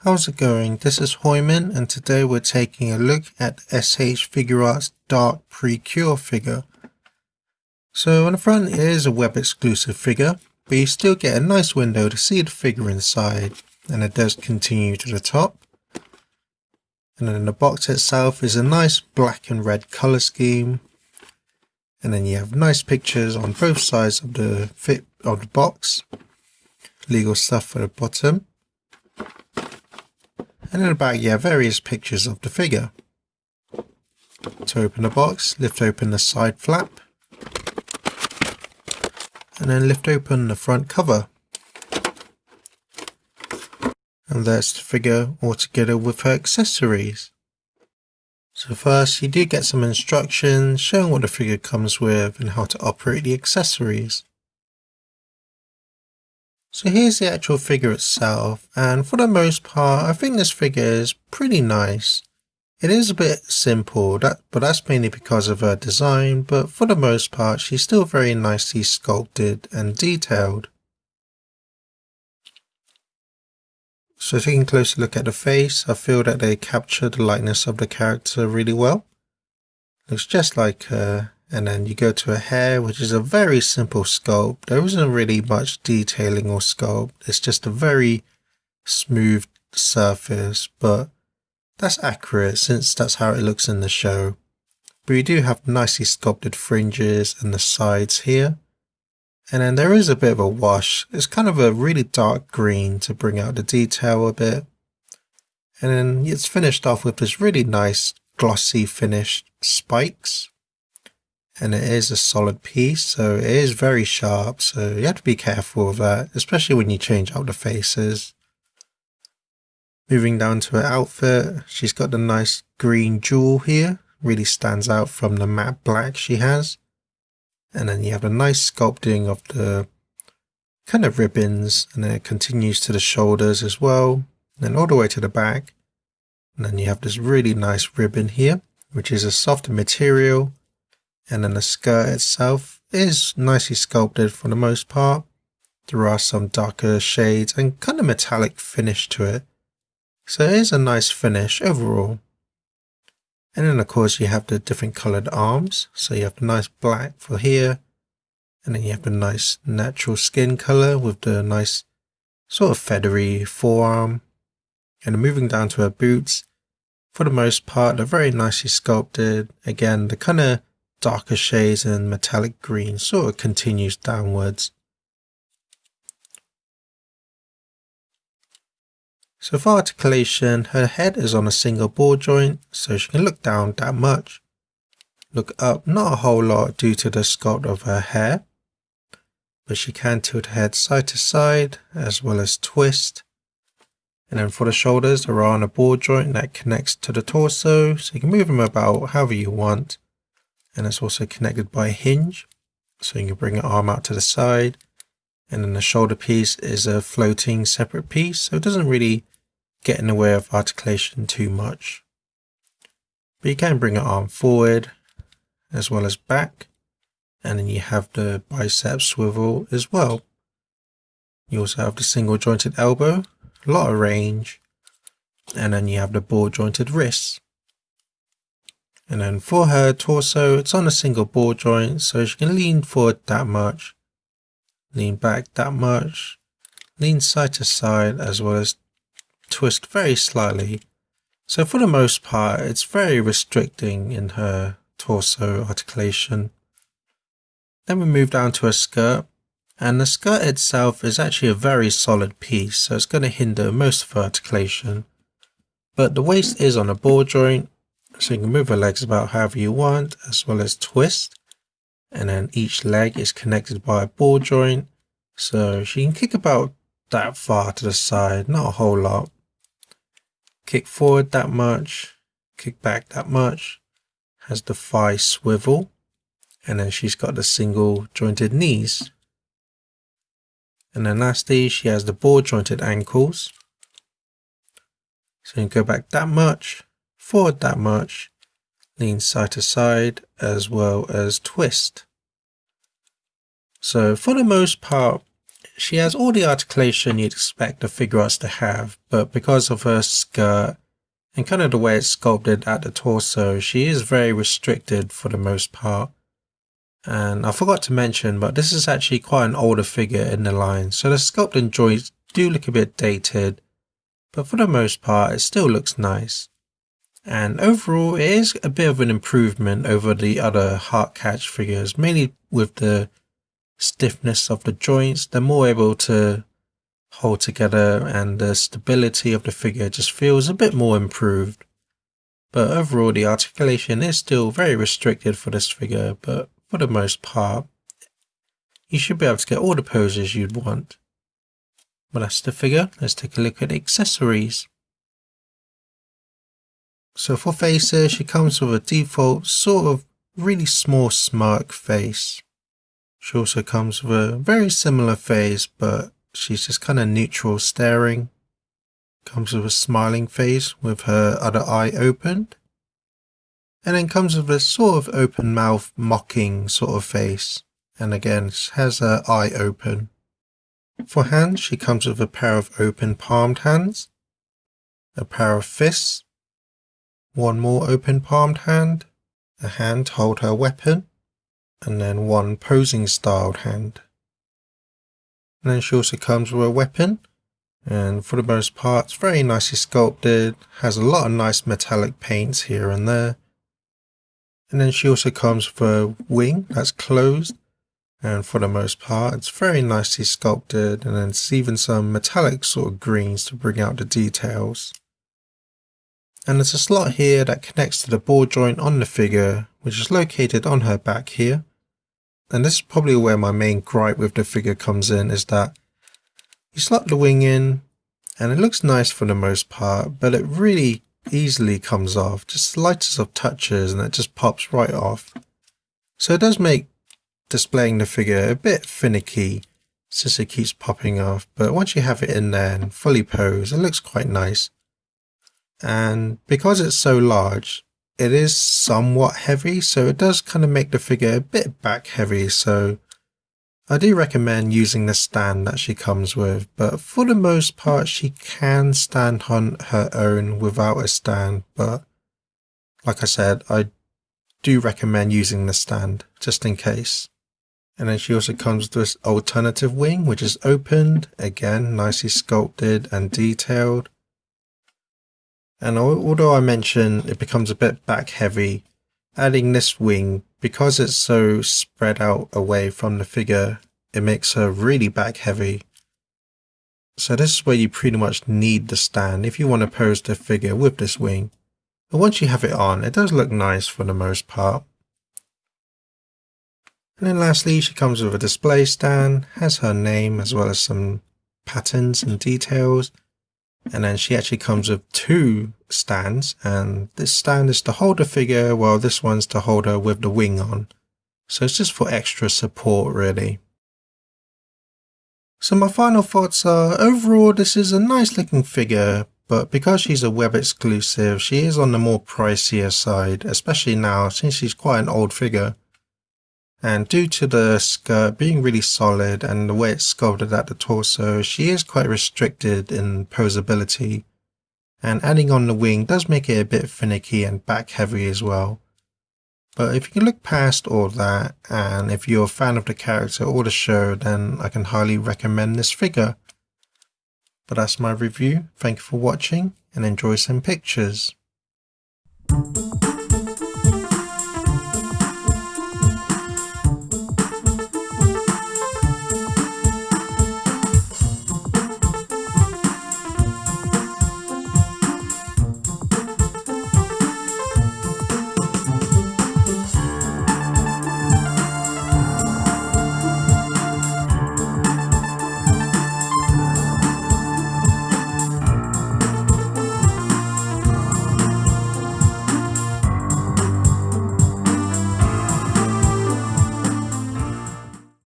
How's it going? This is Hoiman, and today we're taking a look at S.H.Figuarts Dark Pretty Cure figure. So on the front it is a web exclusive figure, but you still get a nice window to see the figure inside, and it does continue to the top. And then the box itself is a nice black and red colour scheme, and then you have nice pictures on both sides of the box, legal stuff at the bottom. And in the back you have various pictures of the figure. To open the box, lift open the side flap, and then lift open the front cover. And there's the figure all together with her accessories. So first you do get some instructions showing what the figure comes with and how to operate the accessories. So here's the actual figure itself, and for the most part I think this figure is pretty nice. It is a bit simple, but that's mainly because of her design, but for the most part she's still very nicely sculpted and detailed. So taking a closer look at the face, I feel that they captured the likeness of the character really well. Looks just like her. And then you go to her hair, which is a very simple sculpt. There isn't really much detailing or sculpt. It's just a very smooth surface, but that's accurate since that's how it looks in the show. But you do have nicely sculpted fringes and the sides here. And then there is a bit of a wash. It's kind of a really dark green to bring out the detail a bit. And then it's finished off with this really nice glossy finished spikes. And it is a solid piece, so it is very sharp, so you have to be careful of that, especially when you change out the faces. Moving down to her outfit, she's got the nice green jewel here, really stands out from the matte black she has. And then you have a nice sculpting of the kind of ribbons, and then it continues to the shoulders as well, and then all the way to the back. And then you have this really nice ribbon here, which is a softer material. And then the skirt itself is nicely sculpted for the most part. There are some darker shades and kind of metallic finish to it. So it is a nice finish overall. And then of course you have the different coloured arms. So you have the nice black for here. And then you have the nice natural skin colour with the nice sort of feathery forearm. And moving down to her boots, for the most part they're very nicely sculpted. Again, the kind of darker shades and metallic green sort of continues downwards. So for articulation, her head is on a single ball joint, so she can look down that much. Look up not a whole lot due to the sculpt of her hair, but she can tilt her head side to side as well as twist. And then for the shoulders, they are on a ball joint that connects to the torso, so you can move them about however you want. And it's also connected by a hinge, so you can bring your arm out to the side. And then the shoulder piece is a floating separate piece, so it doesn't really get in the way of articulation too much. But you can bring your arm forward as well as back, and then you have the bicep swivel as well. You also have the single jointed elbow, a lot of range, and then you have the ball jointed wrists. And then for her torso, it's on a single ball joint, so she can lean forward that much, lean back that much, lean side to side, as well as twist very slightly. So for the most part, it's very restricting in her torso articulation. Then we move down to her skirt, and the skirt itself is actually a very solid piece, so it's going to hinder most of her articulation. But the waist is on a ball joint, so you can move her legs about however you want, as well as twist. And then each leg is connected by a ball joint, so she can kick about that far to the side, not a whole lot. Kick forward that much, kick back that much. Has the thigh swivel, and then she's got the single jointed knees. And then lastly, she has the ball jointed ankles. So you can go back that much, forward that much, lean side to side, as well as twist. So for the most part, She has all the articulation you'd expect the Figuarts to have, but because of her skirt and kind of the way it's sculpted at the torso, she is very restricted for the most part. And I forgot to mention, but this is actually quite an older figure in the line, so the sculpt and joints do look a bit dated, but for the most part it still looks nice. And overall it is a bit of an improvement over the other Heartcatch figures, mainly with the stiffness of the joints. They're more able to hold together and the stability of the figure just feels a bit more improved. But overall the articulation is still very restricted for this figure, but for the most part you should be able to get all the poses you'd want. But that's the figure. Let's take a look at the accessories. So for faces, she comes with a default sort of really small smirk face. She also comes with a very similar face, but she's just kind of neutral staring. Comes with a smiling face with her other eye opened. And then comes with a sort of open mouth mocking sort of face. And again, she has her eye open. For hands, she comes with a pair of open palmed hands, a pair of fists, one more open palmed hand, a hand to hold her weapon, and then one posing styled hand. And then she also comes with a weapon, and for the most part it's very nicely sculpted, has a lot of nice metallic paints here and there. And then she also comes with a wing that's closed, and for the most part it's very nicely sculpted, and then it's even some metallic sort of greens to bring out the details. And there's a slot here that connects to the ball joint on the figure, which is located on her back here. And this is probably where my main gripe with the figure comes in, is that you slot the wing in and it looks nice for the most part, but it really easily comes off, just slightest of touches and it just pops right off. So it does make displaying the figure a bit finicky since it keeps popping off, but once you have it in there and fully posed, it looks quite nice. And because it's so large, it is somewhat heavy, so it does kind of make the figure a bit back heavy, so I do recommend using the stand that she comes with, but for the most part she can stand on her own without a stand, but like I said, I do recommend using the stand just in case. And then she also comes with this alternative wing, which is opened, again nicely sculpted and detailed. And although I mentioned it becomes a bit back heavy, adding this wing, because it's so spread out away from the figure, it makes her really back heavy. So this is where you pretty much need the stand if you want to pose the figure with this wing. But once you have it on, it does look nice for the most part. And then lastly, she comes with a display stand, has her name as well as some patterns and details. And then she actually comes with two stands, and this stand is to hold the figure while this one's to hold her with the wing on. So it's just for extra support really. So my final thoughts are, overall this is a nice looking figure, but because she's a web exclusive, she is on the more pricier side, especially now since she's quite an old figure. And due to the skirt being really solid and the way it's sculpted at the torso, she is quite restricted in posability. And adding on the wing does make it a bit finicky and back heavy as well. But if you can look past all that, and if you're a fan of the character or the show, then I can highly recommend this figure. But that's my review. Thank you for watching and enjoy some pictures.